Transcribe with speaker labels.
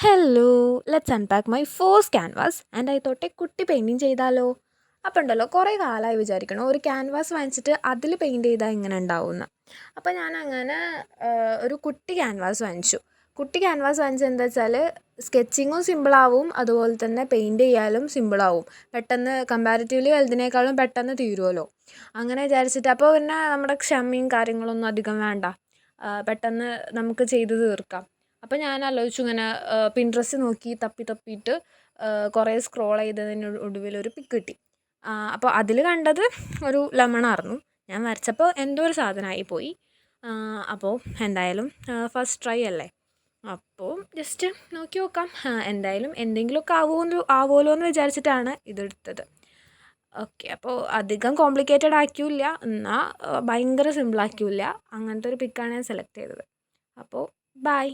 Speaker 1: Hello, let's unpack my first canvas and I തോട്ടെ കുട്ടി painting ചെയ്താലോ. അപ്പോൾ ഉണ്ടല്ലോ കുറേ കാലമായി വിചാരിക്കണം ഒരു ക്യാൻവാസ് വാങ്ങിച്ചിട്ട് അതിൽ പെയിൻറ്റ് ചെയ്താൽ ഇങ്ങനെ ഉണ്ടാവുമെന്ന്. അപ്പോൾ ഞാൻ അങ്ങനെ ഒരു കുട്ടി ക്യാൻവാസ് വാങ്ങിച്ചു. കുട്ടി ക്യാൻവാസ് വാങ്ങിച്ചത് എന്താ വെച്ചാൽ സ്കെച്ചിങ്ങും സിമ്പിളാവും, അതുപോലെ തന്നെ പെയിൻറ്റ് ചെയ്യാനും സിമ്പിളാവും. പെട്ടെന്ന് കമ്പാരിറ്റീവ്ലി വലുതിനേക്കാളും പെട്ടെന്ന് തീരുമല്ലോ. അങ്ങനെ വിചാരിച്ചിട്ട് അപ്പോൾ പിന്നെ നമ്മുടെ ക്ഷമയും കാര്യങ്ങളൊന്നും അധികം വേണ്ട, പെട്ടെന്ന് നമുക്ക് ചെയ്ത് തീർക്കാം. അപ്പോൾ ഞാൻ ആലോചിച്ചു ഇങ്ങനെ പിൻട്രസ്റ്റ് നോക്കി തപ്പി തപ്പിയിട്ട് കുറേ സ്ക്രോൾ ചെയ്തതിന് ഒടുവിലൊരു പിക്ക് കിട്ടി. അപ്പോൾ അതിൽ കണ്ടത് ഒരു ലെമണായിരുന്നു. ഞാൻ വരച്ചപ്പോൾ എന്തോ ഒരു സാധനമായി പോയി. അപ്പോൾ എന്തായാലും ഫസ്റ്റ് ട്രൈ അല്ലേ, അപ്പോൾ ജസ്റ്റ് നോക്കി നോക്കാം, എന്തായാലും എന്തെങ്കിലുമൊക്കെ ആവുമല്ലോ എന്ന് വിചാരിച്ചിട്ടാണ് ഇതെടുത്തത്. ഓക്കെ, അപ്പോൾ അധികം കോംപ്ലിക്കേറ്റഡ് ആക്കിയില്ല, എന്നാൽ ഭയങ്കര സിമ്പിൾ ആക്കിയില്ല. അങ്ങനത്തെ ഒരു പിക്കാണ് ഞാൻ സെലക്ട് ചെയ്തത്. അപ്പോൾ ബൈ.